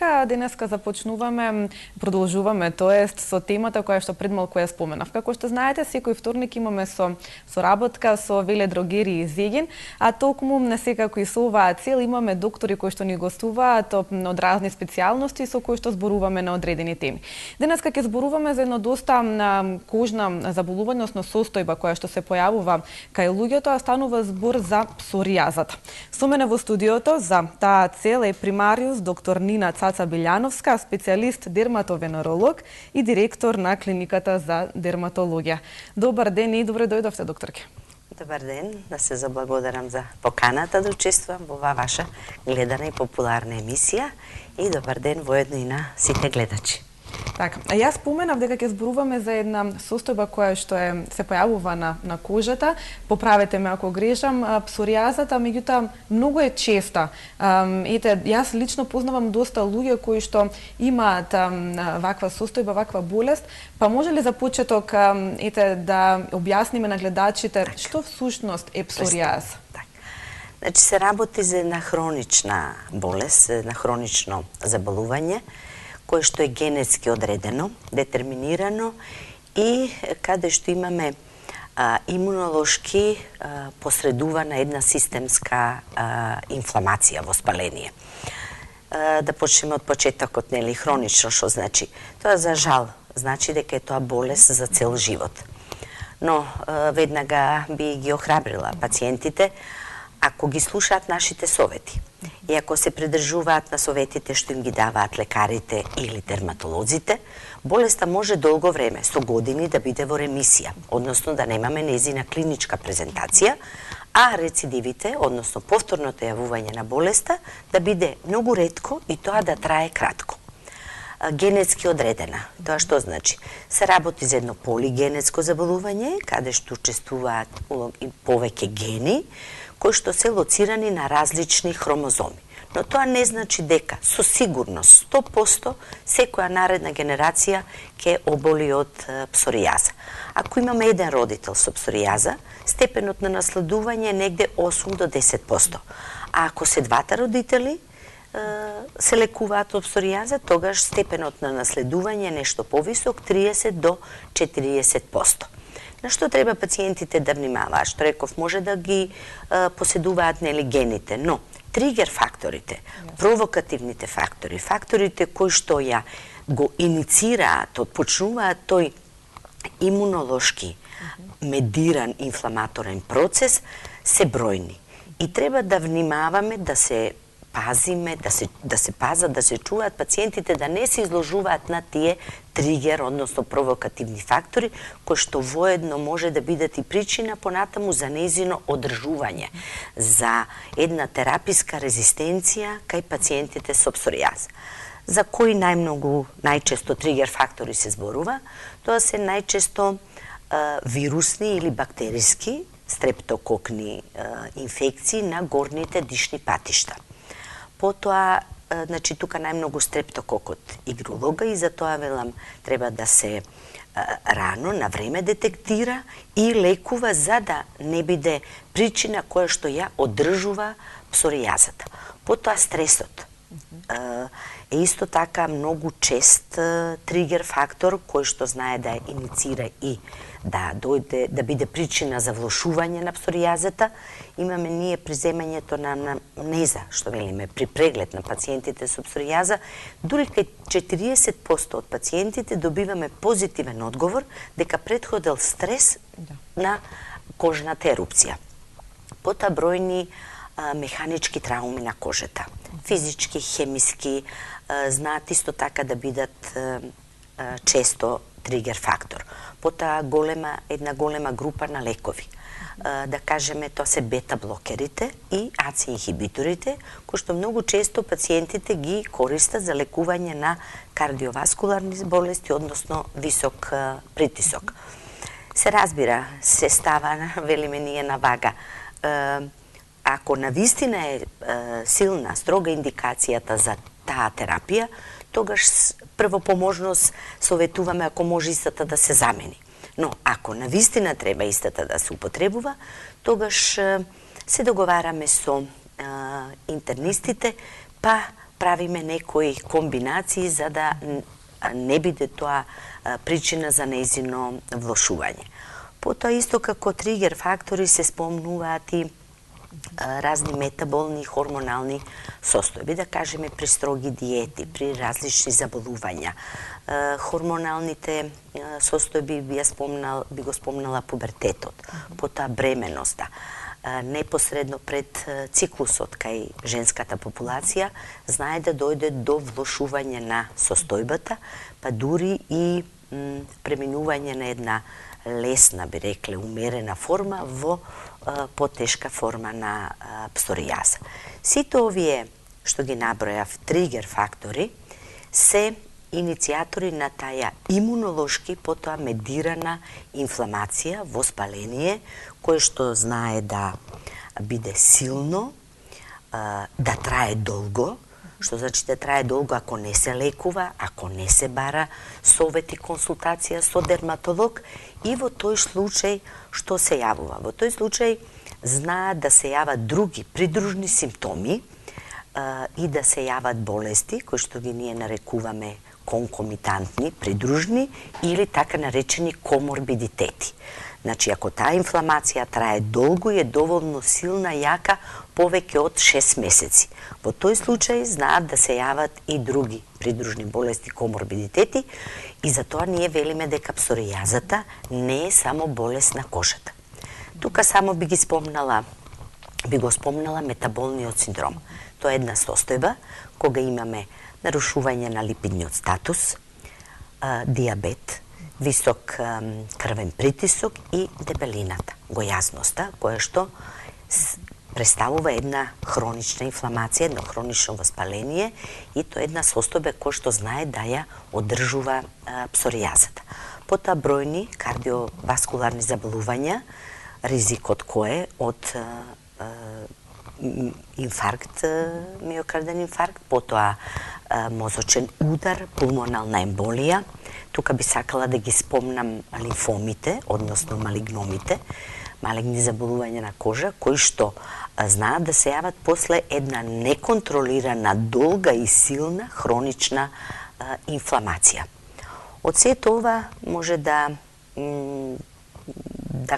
докторка, денеска продолжуваме, тоест со темата која што пред малку ја споменав. Како што знаете, секој вторник имаме со работка со веледрогерии Зегин, а токму на секако и со оваа цел имаме доктори кои што ни гостуваат од разни специјалности со кои што зборуваме на одредени теми. Денеска ќе зборуваме за едно доста кожна заболување, односно состојба која што се појавува кај луѓето, а станува збор за псоријазата. Со мене во студиото за таа цел е примариус доктор Нина Цаца Билјановска, специјалист дерматовенеролог и директор на клиниката за дерматологија. Добар ден и добре дојдовте, докторке. Добар ден, да се заблагодарам за поканата да учествувам во оваа ваша гледана и популарна емисија и добар ден воедно и на сите гледачи. Така, јас споменав дека ќе зборуваме за една состојба која што се појавува на кожата. Поправете ме ако грешам, псоријазата, меѓутоа многу е честа. Јас лично познавам доста луѓе кои што имаат ваква состојба, ваква болест, па може ли за почеток да објасниме на гледачите што всушност е псоријаза? Значи се работи за една хронична болест, една хронично заболување кое што е генетски одредено, детерминирано и каде што имаме имунолошки посредувана една системска инфламација, воспаление. Да почнеме од почетокот, нели, хронично, што значи? Тоа за жал значи дека е тоа болест за цел живот. Но веднага би ги охрабрила пациентите ако ги слушаат нашите совети и ако се придржуваат на советите што им ги даваат лекарите или дерматолозите, болеста може долго време, со години, да биде во ремисија, односно да немаме нејзина клиничка презентација, а рецидивите, односно повторното јавување на болеста, да биде многу ретко и тоа да трае кратко. Генетски одредена. Тоа што значи? Се работи за едно полигенетско заболување, каде што учествуваат повеќе гени, кои што се лоцирани на различни хромозоми. Но тоа не значи дека со сигурност 100% секоја наредна генерација ќе оболи од псоријаза. Ако имаме еден родител со псоријаза, степенот на наследување е негде 8 до 10%. А ако се двата родители се лекуваат од псоријаза, тогаш степенот на наследување е нешто повисок, 30 до 40%. На што треба пациентите да внимаваат? Што реков, може да ги поседуваат нели гените, но тригер факторите, провокативните фактори, факторите кои што ја го иницираат, отпочнуваат тој имунолошки медиран инфламаторен процес, се бројни. И треба да внимаваме да се пазиме, да се чуваат пациентите да не се изложуваат на тие тригер, односно провокативни фактори, кои што воедно може да бидат и причина понатаму за нејзино одржување, за една тераписка резистенција кај пациентите со псоријаза. За кои најчесто тригер фактори се зборува? Тоа се најчесто вирусни или бактериски, стрептококни инфекции на горните дишни патишта. Потоа, значи, тука најмногу стрептококот игра улога и затоа велам треба да се рано, на време детектира и лекува за да не биде причина која што ја одржува псоријазата. Потоа стресот е исто така многу чест тригер фактор кој што знае да иницира и да биде причина за влошување на псоријазата. Имаме ние при земањето на анамнеза, што велиме, при преглед на пациентите со псоријаза, дури кај 40% од пациентите добиваме позитивен одговор дека претходел стрес на кожната ерупција. Потоа бројни механички трауми на кожата, физички, хемиски, знаат исто така да бидат често тригер фактор. Потоа една голема група на лекови. Да кажеме, тоа се бета-блокерите и АЦ-инхибиторите, кои што многу често пациентите ги користат за лекување на кардиоваскуларни болести, односно висок притисок. Се разбира, се става, велиме ние, на вага. Ако навистина е силна, строга индикацијата за таа терапија, тогаш првопоможност советуваме ако може истата да се замени. Но ако навистина треба истата да се употребува, тогаш се договараме со интернистите, па правиме некои комбинации за да не биде тоа причина за нејзино влошување. Потоа исто како тригер фактори се спомнуваат и разни метаболни и хормонални состојби, да кажеме при строги диети, при различни заболувања. Хормоналните состојби би го спомнала пубертетот, потоа бременоста. Непосредно пред циклусот кај женската популација знае да дојде до влошување на состојбата, па дури и преминување на една лесна, би рекле, умерена форма во потешка форма на псоријаза. Сите овие што ги набројав тригер фактори се иницијатори на таја имунолошки, потоа медирана инфламација, воспаление, кое што знае да биде силно, да трае долго, што значи да трае долго ако не се лекува, ако не се бара совет и консултација со дерматолог, и во тој случај што се јавува. Во тој случај знаат да се јават други придружни симптоми и да се јават болести, кои што ги ние нарекуваме конкомитантни, придружни или така наречени коморбидитети. Значи, ако таа инфламација трае долго и е доволно силна, јака, повеќе од 6 месеци. Во тој случај знаат да се јават и други придружни болести, коморбидитети, и затоа ние велиме дека псоријазата не е само болест на кожата. Тука само би го спомнала метаболниот синдром. Тоа е една состојба кога имаме нарушување на липидниот статус, диабет, висок крвен притисок и дебелината, гојазноста, која што представува една хронична инфламација, едно хронично воспаление, и тоа е една состојба која што знае да ја одржува псоријазата. Потоа бројни кардиоваскуларни заболувања, ризикот кој е од инфаркт, миокарден инфаркт, потоа мозочен удар, пулмонална емболија. Тука би сакала да ги спомнам лимфомите, односно малигномите, малигни заболувања на кожа, кои што знаат да се јават после една неконтролирана, долга и силна хронична инфламација. Од сето ова може да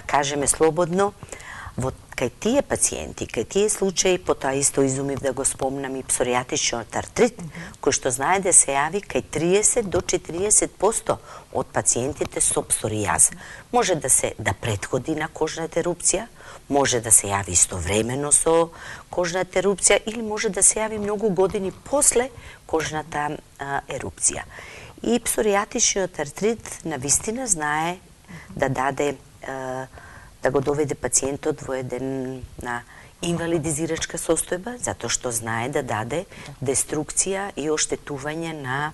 кажеме слободно, кај тие пациенти, кај тие случаи, потоа исто изумив да го спомнам и псоријатичниот артрит, кој што знае да се јави кај 30 до 40% од пациентите со псоријаза. Може да претходи на кожната ерупција, може да се јави истовремено со кожната ерупција или може да се јави многу години после кожната ерупција. И псоријатичниот артрит навистина знае да даде да го доведе пациентот во една инвалидизирачка состојба, затоа што знае да даде деструкција и оштетување на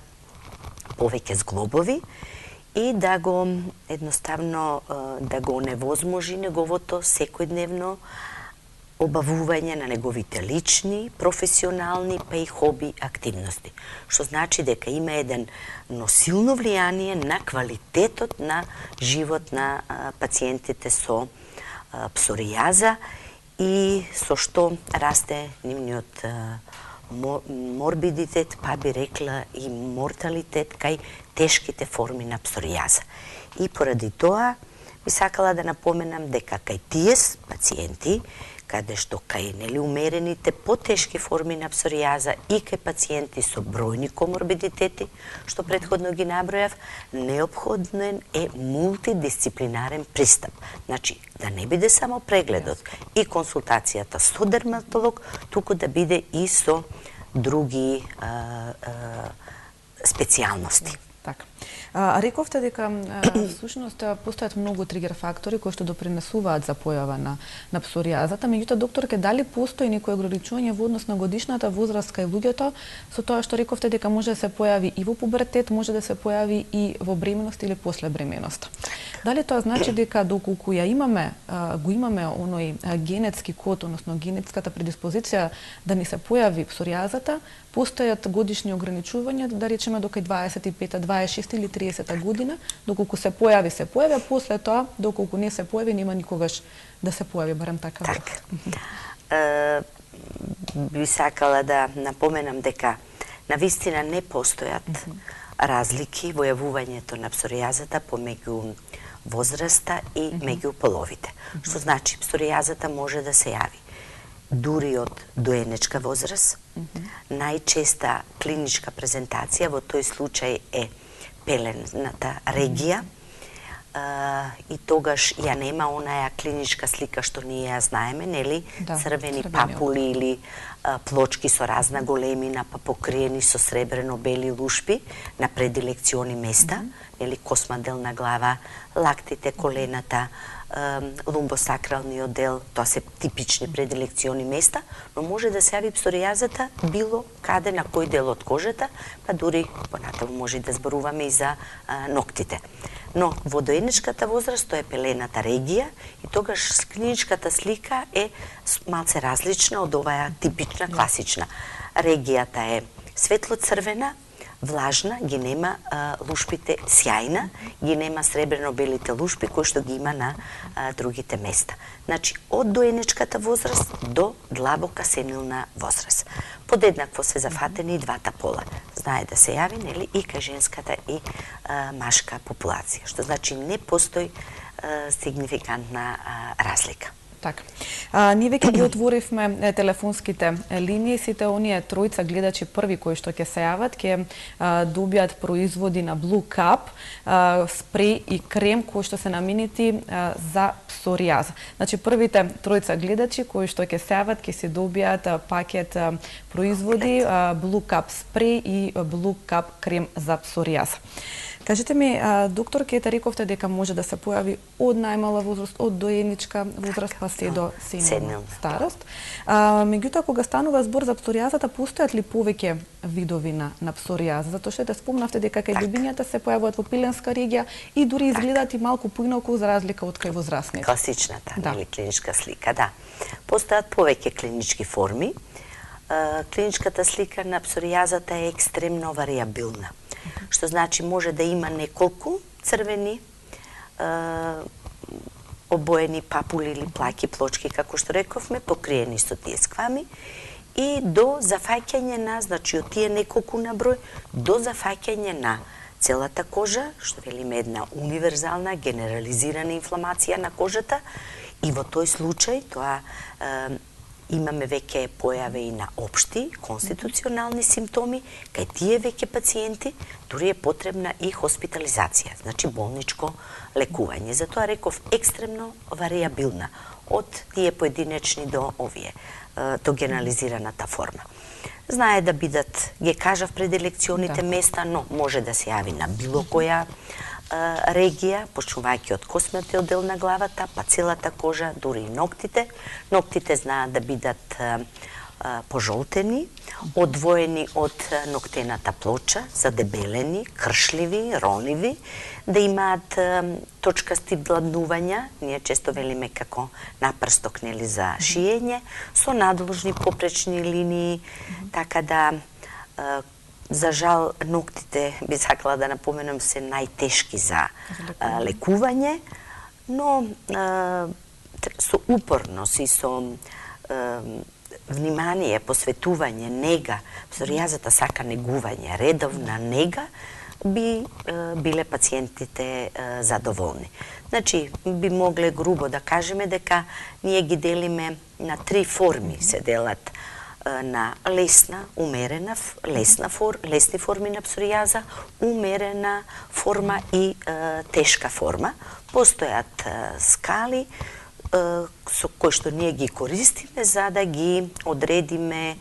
повеќе зглобови и да го едноставно да го оневозможи неговото секојдневно обавување на неговите лични, професионални, па и хоби активности. Што значи дека има едно силно влијание на квалитетот на живот на пациентите со псоријаза и со што расте нивниот морбидитет, па би рекла и морталитет кај тешките форми на псоријаза. И поради тоа би сакала да напоменам дека кај тие пациенти каде што кај умерените потешки форми на псоријаза и кај пациенти со бројни коморбидитети, што претходно ги набројав, неопходен е мултидисциплинарен пристап. Значи, да не биде само прегледот и консултацијата со дерматолог, туку да биде и со други специјалности. Така. Рековте дека всушност постојат многу тригер фактори кои што допринесуваат за појава на псоријазата, меѓутоа докторке, дали постои некој ограничување во однос на годишната возраст кај луѓето, со тоа што рековте дека може да се појави и во пубертет, може да се појави и во бременост или после бременост? Дали тоа значи дека доколку ја имаме, го имаме оној генетски код, односно генетската предиспозиција да ни се појави псоријазата, постојат годишни ограничувања, да речеме до кај 25, 26 или 30 година, доколку се појави, а после тоа, доколку не се појави, нема никогаш да се појави, барем така. Би сакала да напоменам дека На вистина не постојат разлики во јавувањето на псоријазата помеѓу возраста и меѓу половите. Што значи, псоријазата може да се јави дури од доенечка возраст. Најчеста клиничка презентација во тој случај е пелената регија, и тогаш ја нема онаја клиничка слика што ние ја знаеме, нели? Црвени папули или плочки со разна големина, па покриени со сребрено-бели лушпи на предилекциони места, нели? Космоделна глава, лактите, колената, лумбосакралниот дел, тоа се типични предилекциони места, но може да се јави псоријазата било каде на кој дел од кожата, па дури понатаму може да зборуваме и за ноктите. Но во доенечката возраст тоа е пелената регија и тогаш клиничката слика е малце различна од оваа типична, класична. Регијата е светло-црвена, влажна, ги нема лушпите сјајна, ги нема сребрено-белите лушпи кои што ги има на другите места. Значи, од доенечката возраст до длабока сенилна возраст. Подеднакво се зафатени и двата пола. Знае да се јави, нели, и кај женската и машка популација, што значи не постои сигнификантна разлика. Така. Ние веќе ги отворивме телефонските линии, сите оние тројца гледачи први кои што ќе се јават, ќе добијат производи на Blue Cup, спреј и крем кои што се наменети за псоријаза. Значи првите тројца гледачи кои што ќе се јават, ќе се добијат пакет производи Blue Cup спреј и Blue Cup крем за псоријаза. Кажете ми, доктор Кета, рековте дека може да се појави од најмала возраст, од доеничка возраст, па се до сенилна старост. Меѓутоа, кога станува збор за псоријазата, постојат ли повеќе видови на псоријаза? Затоа што те спомнавте дека кај љубињата се појавуваат во пиленска регија и дури изгледаат и малку поинаку за разлика од кај возрастните. Класичната, нели, клиничка слика, да. Постојат повеќе клинички форми. Клиничката слика на псоријазата е екстремно варијабилна. Што значи може да има неколку црвени обоени папули или плаки, плочки, како што рековме, покриени со тие сквами и до зафаќање на, значи од тие неколку на број, до зафаќање на целата кожа, што велиме една универзална, генерализирана инфламација на кожата и во тој случај тоа имаме веќе појаве и на општи, конституционални симптоми, кај тие веќе пациенти дури е потребна и хоспитализација, значи болничко лекување. Затоа реков екстремно варијабилна од тие поединечни до овие, до генерализираната форма. Знае да бидат, ги кажав предилекционите места, но може да се јави на било која регија, почнувајќи од космиот дел на главата, па целата кожа, дури и ноктите. Ноктите знаат да бидат пожолтени, одвоени од ноктената плоча, задебелени, кршливи, рониви, да имаат точкасти бладнувања, ние често велиме како напрсток, нели, за шиење, со надложни попречни линии, така да за жал, ноктите, би сакала да напоменам, се најтешки за лекување, но со упорност и со внимание, посветување, нега, псоријазата сака негување, редовна нега, би биле пациентите задоволни. Значи, би могле грубо да кажеме дека ние ги делиме на три форми, се делат на лесна, умерена, лесни форми на псоријаза, умерена форма и тешка форма. Постојат скали со кои што ние ги користиме за да ги одредиме,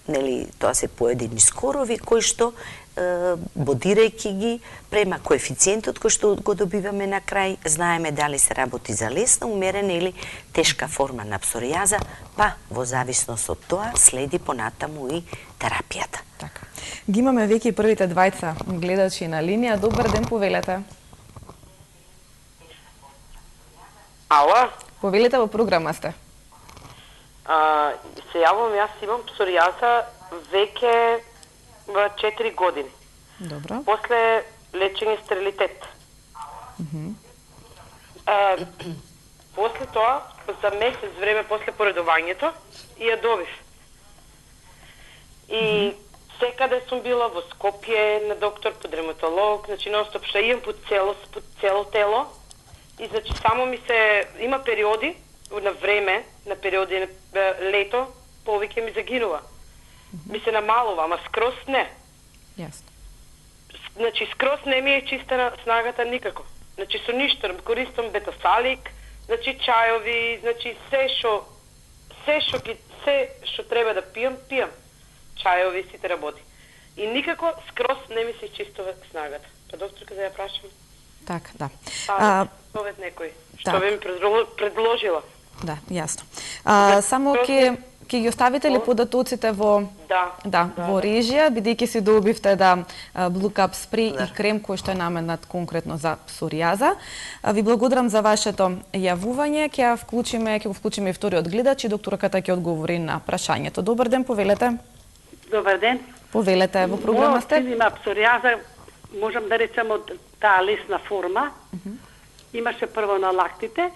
нели, тоа се поедини скорови кои што бодирајќи ги према коефициентот кој што го добиваме на крај, знаеме дали се работи за лесна, умерена или тешка форма на псоријаза, па во зависност од тоа следи понатаму и терапијата. Така. Ги имаме веќе и првите двајца гледачи на линија. Добар ден, повелете. Ало? Повелете, во програма сте. Се јавам, јас имам псоријаза веќе 4 години. Добро. После лечење стерилитет. После тоа, за месец време после поредувањето, ја добив. И секаде сум била во Скопје на доктор, по дерматолог, значи нон-стоп што имам по цело тело. И значи само ми се има периоди на време, на периоди на лето, повеќе ми загинува. Ми се намалува, ама скроз не. Јасно. Значи скроз не ми е чистена снагата никако. Значи со ништо користам бетасалик, значи чајови, значи се што треба да пијам, пијам. Чајови, сите работи. И никако скроз не ми се чистува снагата. Па докторка да ја прашам. Така, да. Совет некој, што би ми предложила. Да, јасно. Само ќе ги оставите ли податоците во во режија, бидејќи си добивте Blue Cup спреј и крем кој што е наменат конкретно за псоријаза. Ви благодарам за вашето јавување. Ќе го вклучиме и вториот гледач и докторката ќе одговори на прашањето. Добар ден, повелете. Добар ден. Повелете, во програма сте. Мојот син има псоријаза, можам да речем од таа лесна форма. Имаше прво на лактите,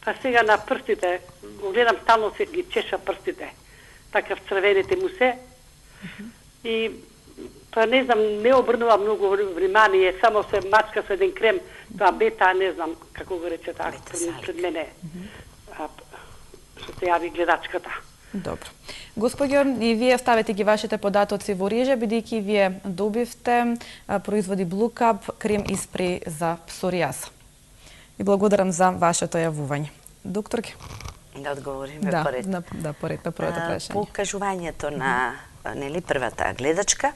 па сега на прстите, го гледам стално се ги чеша прстите, така црвените му се. И па не знам, не обрнува многу внимание, само се мачка со еден крем, тоа бета, не знам како го рече таа пред мене. Што се јави гледачката. Добро. Господјо, и вие ставете ги вашите податоци во режија, бидејќи вие добивте производи Blue Cup, крем и спреј за псоријаза. И благодарам за вашето јавување. Докторке? Да одговориме поред. Да, поред на првото прашање. По кажувањето на првата гледачка,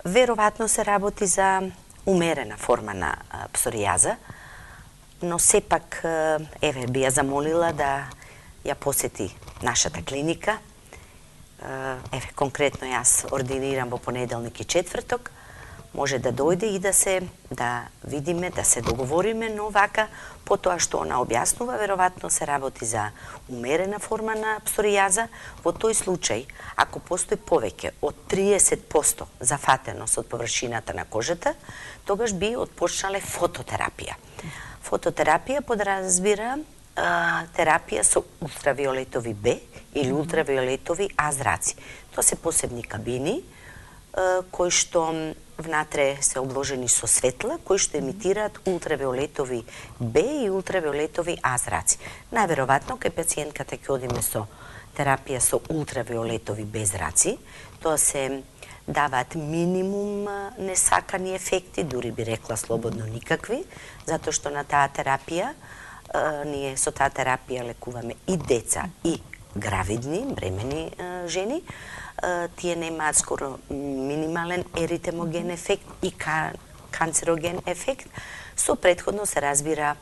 веројатно се работи за умерена форма на псоријаза, но сепак би ја замолила да ја посети нашата клиника. Конкретно јас ординирам во понеделник и четврток. Може да дојде и да видиме, да се договориме, но вака, по тоа што она објаснува, веројатно се работи за умерена форма на псоријаза. Во тој случај, ако постои повеќе од 30% зафатеност од површината на кожата, тогаш би отпочнале фототерапија. Фототерапија подразбира терапија со ултравиолетови Б или ултравиолетови А зраци. Тоа се посебни кабини кои што внатре се обложени со светла, кои што емитираат ултравиолетови Б и ултравиолетови А зраци. Најверојатно кај пациентката ќе одиме со терапија со ултравиолетови Б зраци, тоа се даваат минимум несакани ефекти, дури би рекла слободно никакви, затоа што на таа терапија ние со таа терапија лекуваме и деца и гравидни, бремени жени. Тие немаат скоро минимален еритемоген ефект и канцероген ефект. Со претходно се разбира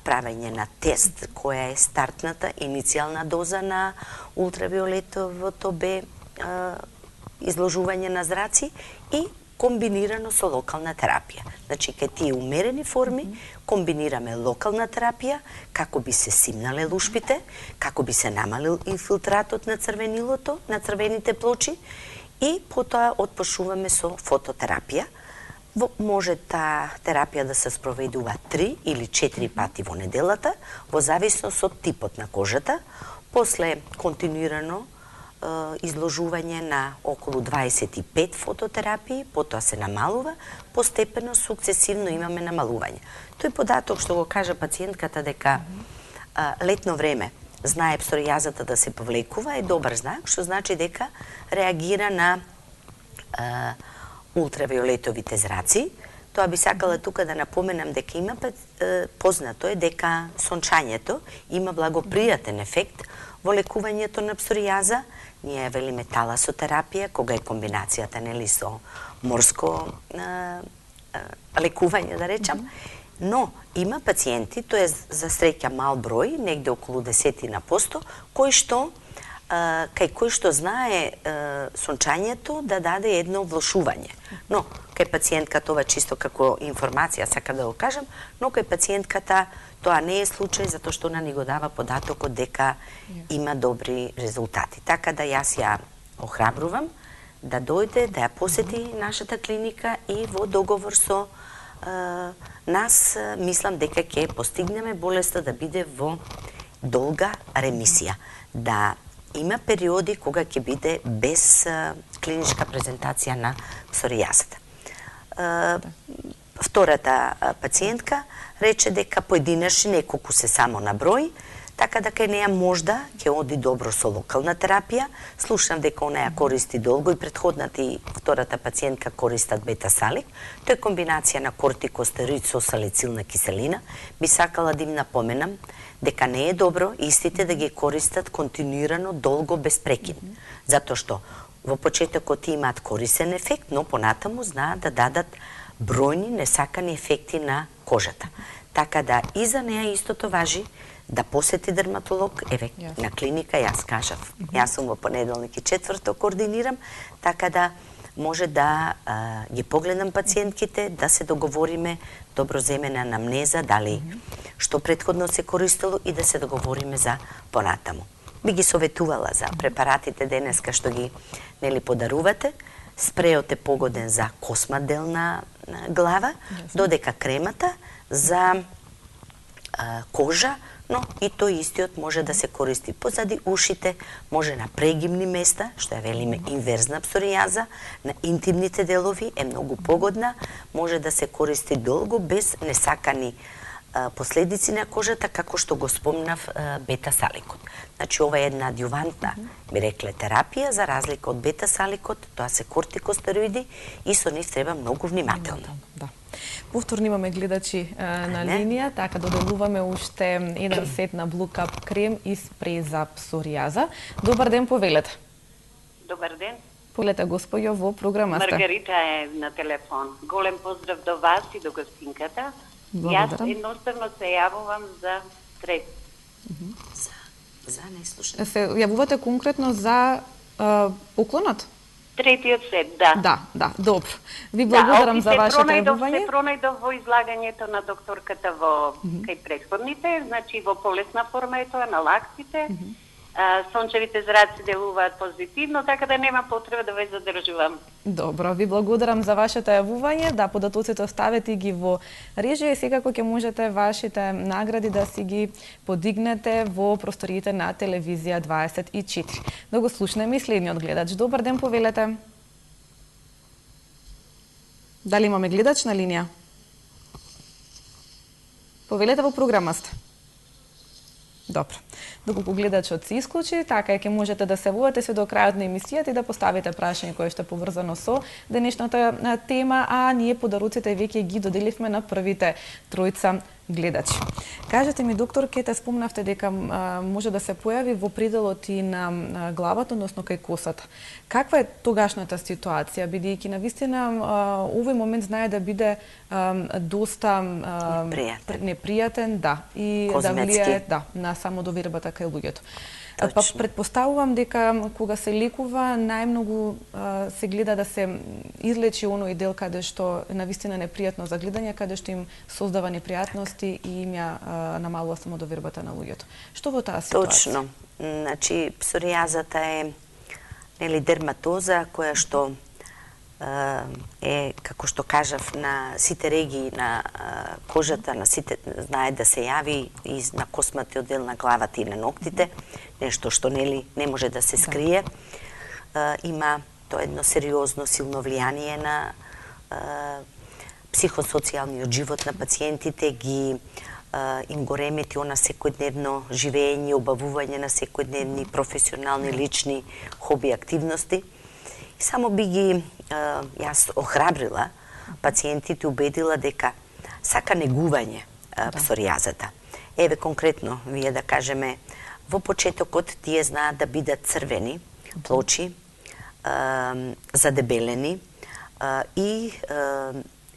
правење на тест која е стартната иницијална доза на ултравиолетовото Б изложување на зраци и комбинирано со локална терапија. Значи, кај тие умерени форми, комбинираме локална терапија, како би се симнале лушпите, како би се намалил инфилтратот на црвенилото, на црвените плочи, и потоа отпошуваме со фототерапија. Може таа терапија да се спроведува 3 или 4 пати во неделата, во зависност од типот на кожата, после континуирано изложување на околу 25 фототерапии, потоа се намалува, постепено, сукцесивно имаме намалување. Тој податок што го кажа пациентката дека летно време знае псоријазата да се повлекува е добар знак, што значи дека реагира на ултравиолетовите зраци. Тоа би сакала тука да напоменам дека има познато е дека сончањето има благопријатен ефект во лекувањето на псоријаза. Ние велиме таласотерапија, кога е комбинацијата со морско лекување, да речам. Но има пациенти, тоа е за среќа мал број, негде околу 10%, кај кој што знае сончањето да даде едно влошување. Но кај пациентката, ова чисто како информација сакам да го кажам, но кај пациентката тоа не е случај, затоа што она ни го дава податокот дека има добри резултати. Така да јас ја охрабрувам да дојде, да ја посети нашата клиника и во договор со нас мислам дека ќе постигнеме болеста да биде во долга ремисија. Да има периоди кога ќе биде без клиничка презентација на псоријазата. Втората пациентка рече дека поединечни, неколку се само на број, така да кај неја можда ќе оди добро со локална терапија. Слушнав дека онеја користи долго и претходната и втората пациентка користат бета-салик. Тоа е комбинација на кортикостероид со салицилна киселина. Би сакала да им напоменам дека не е добро истите да ги користат континуирано долго без прекин. Затоа што во почетокот имаат корисен ефект, но понатаму знаат да дадат бројни несакани ефекти на кожата. Така да и за неја истото важи да посети дерматолог, еве на клиника, јас кажав. Јас сум во понеделник и четврток координирам, така да може да ги погледам пациентките, да се договориме доброземена анамнеза, дали што претходно се користело и да се договориме за понатаму. Би ги советувала за препаратите денеска што ги подарувате. Спреот е погоден за косма дел на глава, додека кремата за кожа, но и тој истиот може да се користи позади ушите, може на прегимни места, што ја велиме инверзна псоријаза, на интимните делови е многу погодна, може да се користи долго без несакани последици на кожата, како што го спомнав бета-саликот. Значи, ова е една адјувантна, би рекле, терапија, за разлика од бета-саликот, тоа се кортикостероиди и со нив треба многу внимателно. Да. Повторно имаме гледачи на линија, така доделуваме уште еден сет на Blue Cup крем и спреј за псоријаза. Добар ден, повелете. Добар ден. Повелете, господјо, во програма сте. Маргарита е на телефон. Голем поздрав до вас и до гостинката. Благодарам. Јас едноставно се јавувам за стрес. За не слушам. Се јавувате конкретно за поклонот? Третиот сет, да. Да, добро. Ви благодарам за вашето јавување. Се пронајдов во излагањето на докторката во кај претходните, значи во полесна форма е тоа на лактите. Сончевите зраци делуваат позитивно, така да нема потреба да ве задржувам. Добро, ви благодарам за вашето јавување. Да, податоците оставете ги во режија и секако ќе можете вашите награди да си ги подигнете во просториите на телевизија 24. Да го слушнеме и следниот гледач. Добар ден, повелете. Дали имаме гледач на линија? Повелете, во програма сте. Добро. Доколку гледачот се исклучи, така ќе можете да се водите се до крајот на емисијата и да поставите прашање кое што е поврзано со денешната тема, а ние подаруците веќе ги доделивме на првите тројца гледачи. Кажете ми, доктор, те спомнавте дека може да се појави во пределот и на главата, односно кај косата. Каква е тогашната ситуација, бидејќи навистина овој момент знае да биде доста непријатен, да, и да влијае на самодовербата кај луѓето. Па предпоставувам дека кога се лекува, најмногу се гледа да се излечи оној дел каде што навистина непријатно за гледање, каде што им создава непријатности и им ја намалува самодовербата на луѓето. Што во таа ситуација? Точно. Значи, псоријазата е дерматоза која што е, како што кажав, на сите регии на кожата, на сите знае да се јави и на косматиот дел на главата и на ноктите, нешто што не може да се скрие. Има тоа едно сериозно, силно влијание на психосоцијалниот живот на пациентите, им го ремети она секојдневно живење, обавување на секојдневни професионални, лични хоби активности. И само би ги јас охрабрила пациентите, убедила дека сака негување псоријазата. Еве конкретно, вие да кажеме, во почетокот тие знаат да бидат црвени плочи, задебелени и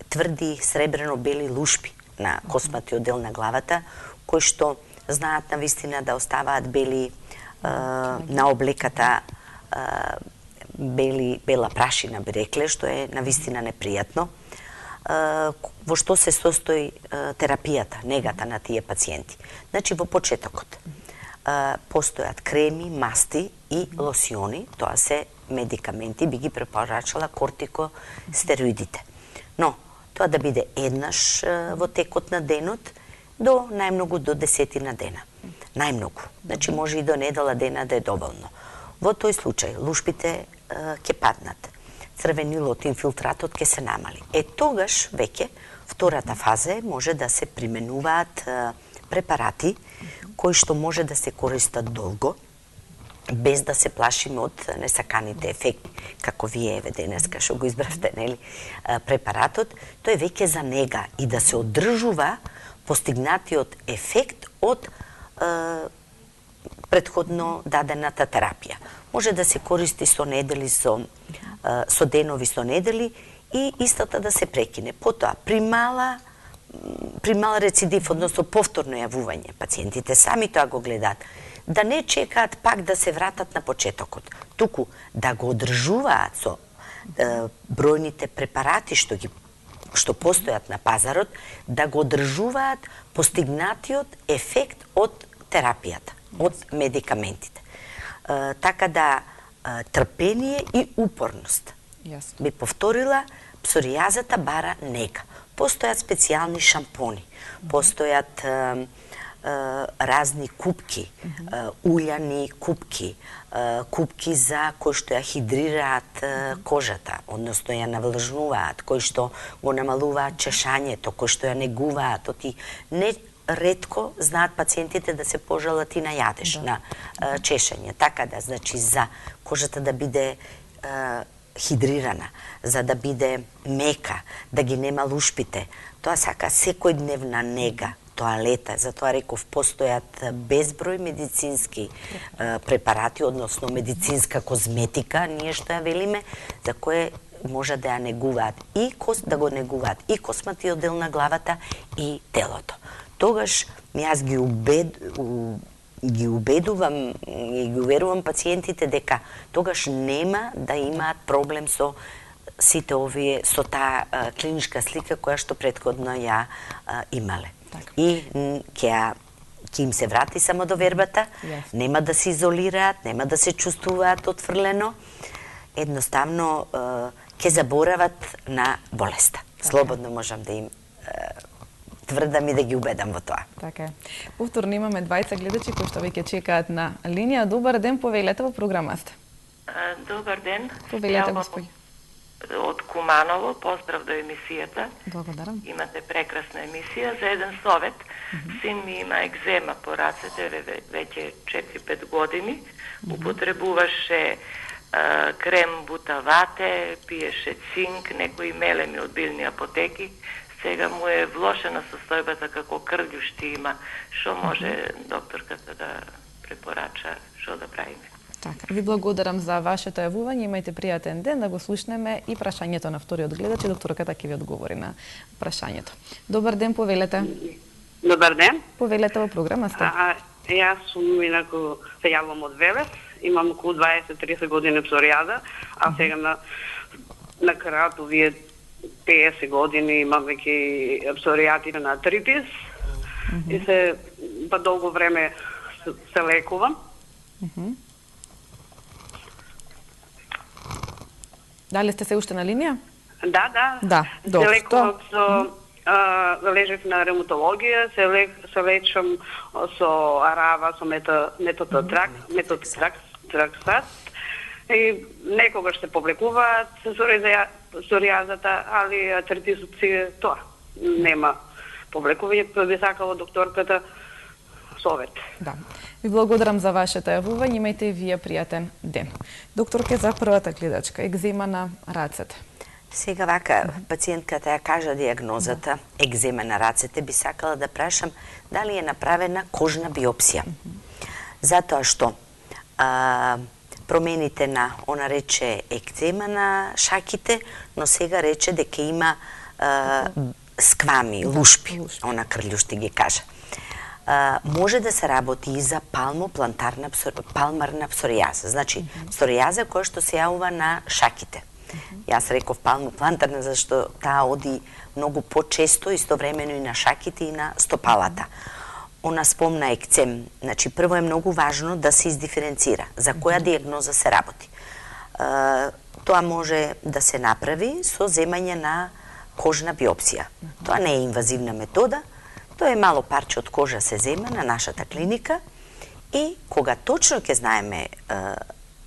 тврди сребрено-бели лушпи на косматиот дел на главата, кои што знаат навистина да оставаат бели на облеката, бела прашина, би рекле, што е навистина непријатно. Во што се состои терапијата, негата на тие пациенти? Значи, во почетокот постојат креми, масти и лосиони, тоа се медикаменти, би ги препорачала кортикостероидите. Но, тоа да биде еднаш во текот на денот, до најмногу до 10 дена. Најмногу. Значи, може и до недела дена да е доволно. Во тој случај лушпите ќе паднат, црвенилот, инфилтратот ќе се намали. Тогаш веќе втората фаза може да се применуваат препарати кои што може да се користат долго, без да се плашиме од несаканите ефекти, како вие еве денеска што го избравте, нели, препаратот, тој е веќе за нега и да се одржува постигнатиот ефект од претходно дадената терапија. Може да се користи со недели, со денови, со недели и истата да се прекине. Потоа, при мал рецидив, односно повторно јавување, пациентите сами тоа го гледаат, да не чекаат пак да се вратат на почетокот, туку да го одржуваат со бројните препарати што постојат на пазарот, да го одржуваат постигнатиот ефект од терапијата, од медикаментите. Така да трпение и упорност. Би повторила, псоријазата бара нега. Постојат специјални шампони, постојат разни купки, уљани купки, купки за кои што ја хидрираат кожата, односно ја навлажнуваат, кои што го намалуваат чешањето, кои што ја негуваат, не ретко знаат пациентите да се пожалат и на јадеж, на чешање. Така да, значи, за кожата да биде хидрирана, за да биде мека, да ги нема лушпите, тоа сака секојдневна нега, тоалета, затоа реков, постојат безброј медицински препарати, односно медицинска козметика, ние што ја велиме, за кое може да ја негуваат да го негуваат и косматиот дел на главата и телото. Тогаш јас ги убедувам и ги уверувам пациентите дека тогаш нема да имаат проблем со сите овие, со таа клиничка слика која што претходно ја имале. И ќе им се врати само довербата, нема да се изолираат, нема да се чувствуваат отфрлено, едноставно ќе заборават на болеста. Слободно можам да им тврдам и да ги убедам во тоа. Така е. Повторно имаме двајца гледачи кои што веќе чекаат на линија. Добар ден, повелете во програма сте. Добар ден. Повелете, господи. Од Куманово, поздрав до емисијата. Благодарам. Имате прекрасна емисија. За еден совет, син ми има екзема по рацете веќе 4-5 години. Употребуваше крем бутавате, пиеше цинк, некои мелеми од билни апотеки. Сега му е влошена состојбата како крвљушти има. Што може докторката да препорача, што да правиме? Така, ви благодарам за вашето јавување, имајте пријатен ден, да го слушнеме и прашањето на вториот гледач и докторката ќе ви одговори на прашањето. Добар ден, повелете. Добар ден. Повелете во програма сте. Јас сум инаку се јавам од Велес, имам околу 20-30 години псоријаза, а сега на крајот овие 50 години имам веќе псоријатина на артритис и се па долго време се лекувам. Дали сте се уште на линија? Да. Се лекувам лежев на ревматологија, се лечам со арава, со метотраксат и некогаш се повлекуваат псоријазата, али артритисот си тоа. Нема повлекување, би сакала докторката совет. Да. Ви благодарам за вашето јавување, имајте и вие пријатен ден. Докторке, за првата гледачка, екзема на рацете. Сега вака, пациентката ја кажа диагнозата, екзема на рацете, би сакала да прашам дали е направена кожна биопсија. Затоа што промените на, она рече екзема на шаките, но сега рече дека има сквами, лушпи, она крљушти ги кажа. Може да се работи и за палмарна псоријаза, значи псоријаза која што се јавува на шаките. Јас реков палмоплантарна, зашто таа оди многу почесто, истовремено и на шаките и на стопалата. Она спомна екцем. Значи, прво е многу важно да се издиференцира за која диагноза се работи. Тоа може да се направи со земање на кожна биопсија. Тоа не е инвазивна метода, тоа е мало парче од кожа се зема на нашата клиника и кога точно ќе знаеме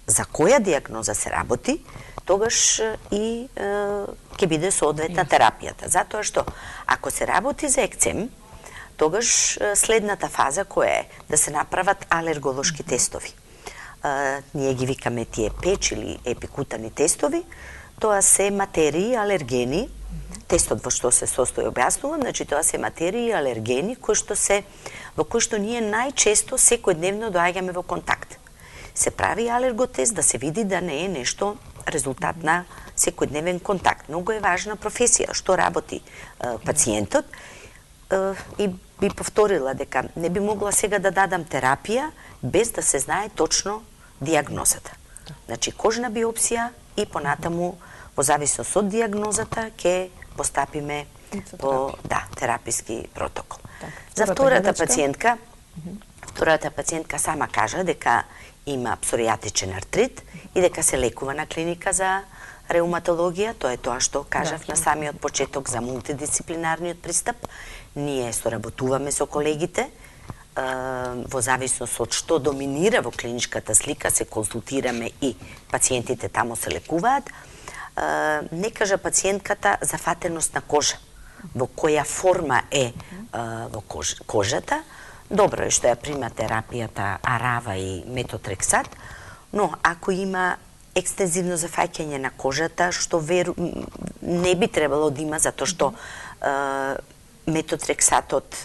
за која диагноза се работи, тогаш и ќе биде соодветна терапијата. Затоа што ако се работи за екцем, тогаш следната фаза која е да се направат алерголошки тестови. Ние ги викаме тие печ или епикутани тестови, тоа се материи алергени, тестот во што се состои објаснувам, значи тоа се материи алергени во кои што ние најчесто секојдневно доаѓаме во контакт. Се прави алерготест да се види да не е нешто резултат на секојдневен контакт. Многу е важна професија што работи пациентот и би повторила дека не би могла сега да дадам терапија без да се знае точно диагнозата. Значи кожна биопсија и понатаму во зависност од диагнозата ќе постапиме по тераписки протокол. За втората пациентка сама кажа дека има псоријатичен артрит и дека се лекува на клиника за реуматологија. Тоа е тоа што кажав на самиот почеток за мултидисциплинарниот пристап. Ние соработуваме со колегите, во зависност од што доминира во клиничката слика, се консултираме и пациентите тамо се лекуваат. Не кажа пациентката зафатеност на кожа, во која форма е во кожата. Добро е што ја прима терапијата Арава и метотрексат, но ако има екстензивно зафаќање на кожата, што не би требало да има, затоа што метотрексатот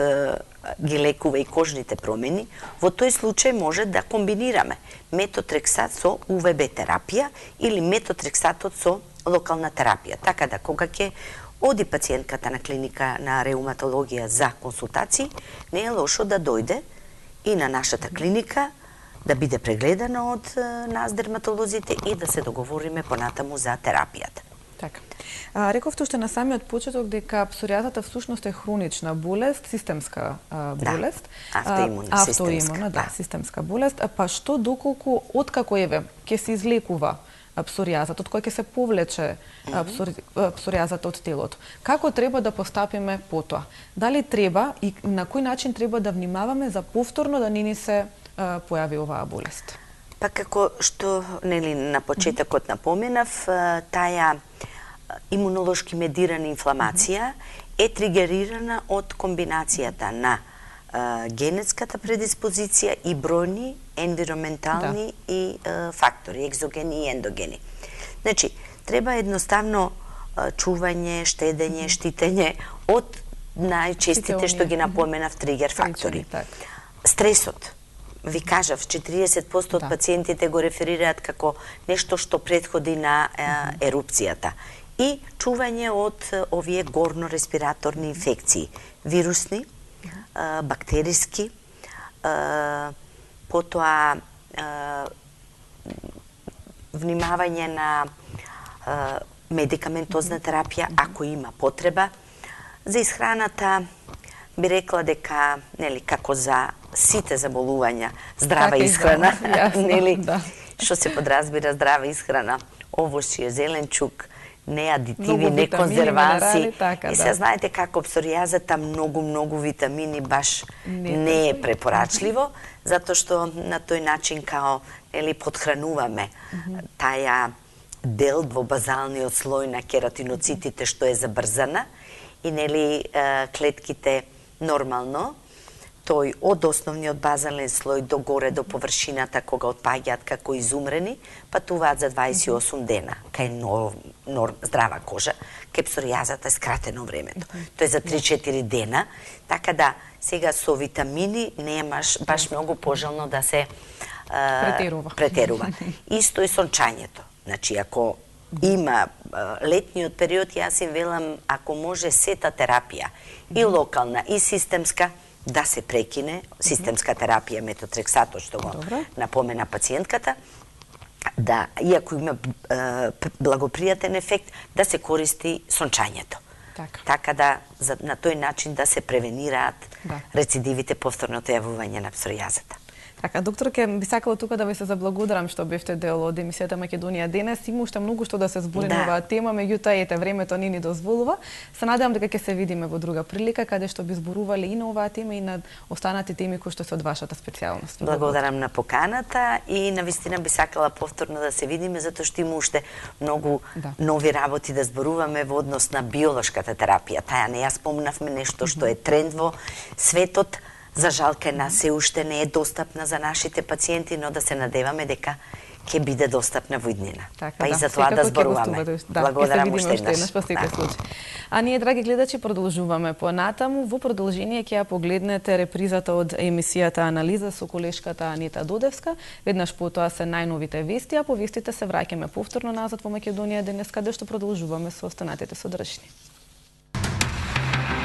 ги лекува и кожните промени, во тој случај може да комбинираме метотрексат со УВБ терапија или метотрексатот со локална терапија. Така да кога ќе оди пациентката на клиника на реуматологија за консултации, не е лошо да дојде и на нашата клиника, да биде прегледана од нас дерматолозите и да се договориме понатаму за терапијата. Така. Рековте уште на самиот почеток дека псоријазата всушност е хронична болест, системска болест. Автоимуна, системска болест. Па што доколку, откако ќе се излекува псоријазата, од кој ќе се повлече псоријазата од телото? Како треба да постапиме потоа? Дали треба и на кој начин треба да внимаваме за повторно да не ни се појави оваа болест? Па како што на почетокот напоменав, таа имунолошки медирана инфламација е тригерирана од комбинацијата на генетската предиспозиција и бројни енвироментални и фактори, екзогени и ендогени. Значи, треба едноставно чување, штедење, штитење од најчестите што ги напоменав тригер фактори. Стресот. Ви кажав, 40% од пациентите го реферираат како нешто што претходи на ерупцијата. И чување од овие горно-респираторни инфекции, вирусни, бактериски, потоа внимавање на медикаментозна терапија, ако има потреба. За исхраната би рекла дека, како за сите заболувања, здрава исхрана, што се подразбира здрава исхрана, овошје, зеленчук, не адитиви, не конзерванси. И се знаете како псоријазата многу витамини баш не е препорачливо, затоа што на тој начин као подхрануваме таја дел во базалниот слој на кератиноцитите што е забрзана и клетките нормално тој од основниот базален слој до горе до површината кога отпаѓаат како изумрени, патуваат за 28 дена. Кај здрава кожа, кај псоријазата е скратено времето. Тоа е за 3-4 дена, така да сега со витамини немаш баш многу пожелно да се претерува. Исто и сончањето. Значи, ако има летниот период, јас им велам, ако може сета терапија, и локална, и системска, да се прекине, системска терапија, метотрексатот, што го напомена пациентката, да, иако има благопријатен ефект, да се користи сончањето. Така да, на тој начин да се превенираат рецидивите, повторното јавување на псоријазата. Така, докторке, би сакала тука да ви се заблагодарам што бевте дел од емисијата Македонија денес. Има уште многу што да се збори на оваа тема, меѓутоа ете времето не ни дозволува. Се надевам дека ќе се видиме во друга прилика каде што би зборувале и на оваа тема и на останати теми кои што се од вашата специјалност. Благодарам на поканата и навистина би сакала повторно да се видиме затоа што има уште многу нови работи да зборуваме во однос на биолошката терапија. Таа не ја спомнавме, нешто што е тренд во светот. За жал кај нас се уште не е достапна за нашите пациенти, но да се надеваме дека ќе биде достапна во иднина. Па и за тоа да зборуваме. Благодарам уште еднаш. По секој случај. А ние, драги гледачи, продолжуваме понатаму. Во продолжение ќе ја погледнете репризата од емисијата Анализа со колешката Анита Додевска. Веднаш потоа се најновите вести, а по вестите се враќаме повторно назад во Македонија денес, каде што продолжуваме со останатите содржини.